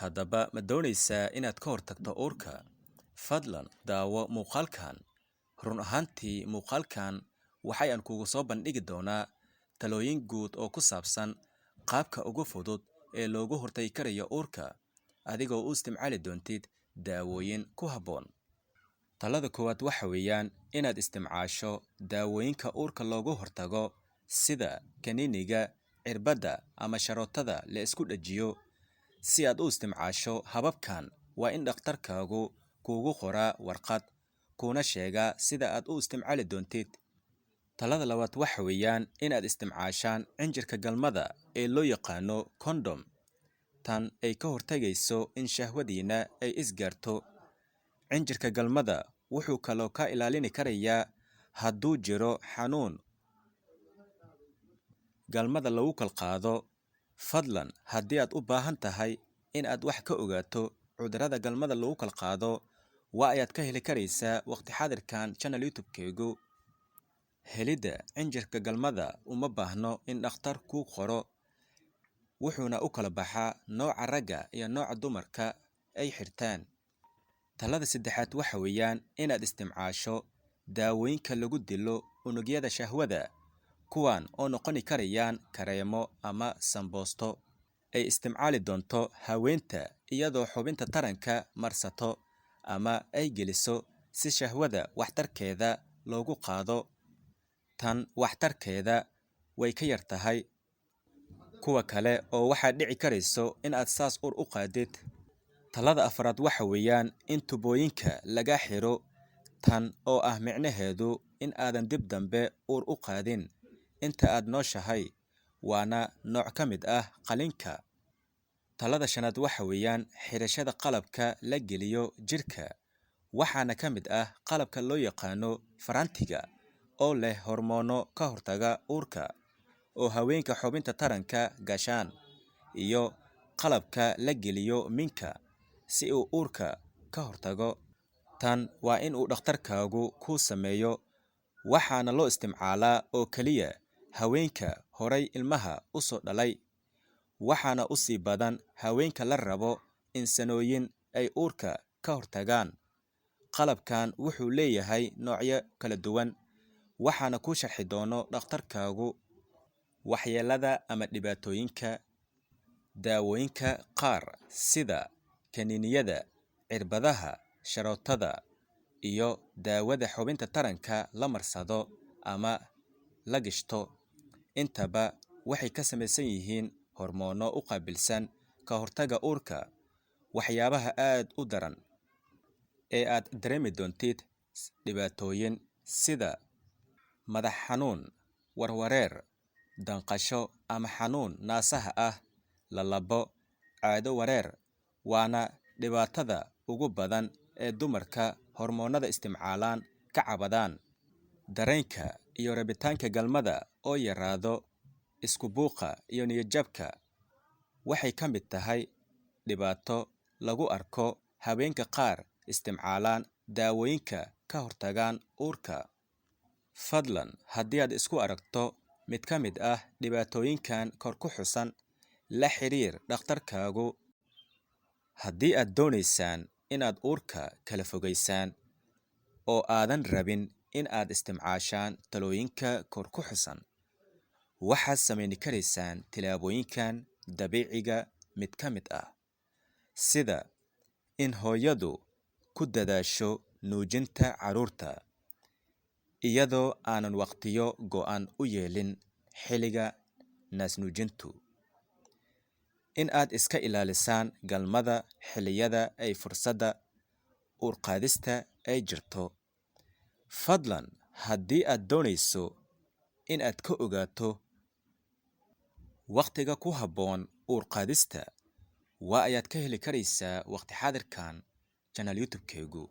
haddaba ma doonaysaa inaad ka hortagto uurka? Fadlan daawo muuqaalkan. Run ahaantii muuqaalkan waxaan kugu soo bandhigi doonaa talooyin guud oo ku saabsan qaabka ugu fudud ee loogu hortagi karayo uurka adigoo u isticmaali doontid daawooyin ku habboon. Talada koowaad waxa weeyaan inaad isticmaasho daawooyinka uurka loogu hortago sida kaniiniga, cirbadda ama sharootada la isku dhajiyo. Si aad u isticmaasho hababkan, waa in dhakhtarkaagu kuugu qoraa warqad kuna sheega sida aad u isticmaali doontid. Talada labaad waxa weeyaan inaad isticmaashaan cinjirka galmada ee loo yaqaano condom. Tan ay ka hortagayso in shahwadiina ay isgaarto. Cinjirka galmada wuxuu kaloo ka ilaalini karayaa hadduu jiro xanuun galmada lagu kala qaado. Fadlan haddii aad u baahan tahay in aad wax ka ogaato cudurrada galmada lagu kala qaado, waa ayaad ka heli karaysaa waqti xaadirkan channel YouTube-keegu. Helidda cinjirka galmada uma baahno in dhakhtar kuu qoro, wuxuuna u kala baxaa nooca ragga iyo nooca dumarka ay xirtaan. Talada saddexaad waxa weeyaan inaad isticmaasho daawooyinka lagu dilo unugyada shahwada, kuwaan oo noqoni karayaan kareemo ama samboosto ay isticmaali doonto haweenta iyadoo xubinta taranka marsato ama ay geliso si shahwada waxtarkeeda loogu qaado. Tan waxtarkeeda way ka yar tahay kuwa kale oo waxaa dhici karayso in aad saas uur u qaadid. Talada afraad waxa weeyaan in tubooyinka laga xiro, tan oo ah micnaheedu in aadan dib dambe uur u qaadin inta aad nooshahay, waana nooc ka mid ah qalinka. Talada shanaad waxa weeyaan xirashada qalabka la geliyo jirka, waxaana ka mid ah qalabka loo yaqaano farantiga oo leh hormoono ka hortaga uurka oo haweenka xubinta taranka gashaan, iyo qalabka la geliyo minka si uu uurka ka hortago. Tan waa in uu dhakhtarkaagu kuu sameeyo, waxaana loo isticmaalaa oo keliya haweenka horay ilmaha u soo dhalay, waxaana u sii badan haweenka la rabo in sanooyin ay uurka ka hortagaan. Qalabkan wuxuu leeyahay noocyo kala duwan, waxaana ku sharxi doono dhakhtarkaagu waxyeelada ama dhibaatooyinka daawooyinka qaar sida kaniiniyada, cirbadaha, sharootada iyo daawada xubinta taranka la marsado ama la gishto. Intaba waxay ka samaysan yihiin hormoono u qaabilsan ka hortagga uurka. Waxyaabaha aad u daran ee aad dareemi doontid dhibaatooyin sida madax xanuun, warwareer, danqasho ama xanuun naasaha ah, lalabo, caado wareer, waana dhibaatada ugu badan ee dumarka hormoonada isticmaalaan ka cabadaan. Dareenka iyo rabitaanka galmada oo yaraado, isku buuqa iyo niyadjabka waxay ka mid tahay dhibaato lagu arko haweenka qaar isticmaalaan daawooyinka ka hortagaan uurka. Fadlan haddii aad isku aragto mid ka mid ah dhibaatooyinkan kor ku xusan, la xiriir dhakhtarkaagu. Haddii aad doonaysaan inaad uurka kala fogaysaan oo aadan rabin in aad isticmaashaan talooyinka kor ku xusan, waxaad samayn karaysaan tillaabooyinkan dabiiciga mid ka mid ah, sida in hooyadu ku dadaasho nuujinta carruurta iyadoo aanan waqtiyo go'an u yeelin xilliga naasnuujintu, in aad iska ilaalisaan galmada xilliyada ay fursadda uur qaadista ay jirto. Fadlan haddii aad doonayso in aad ka ogaato waqtiga ku habboon uur qaadista, waa ayaad ka heli karaysaa waqti xaadirkan channel YouTube-keegu.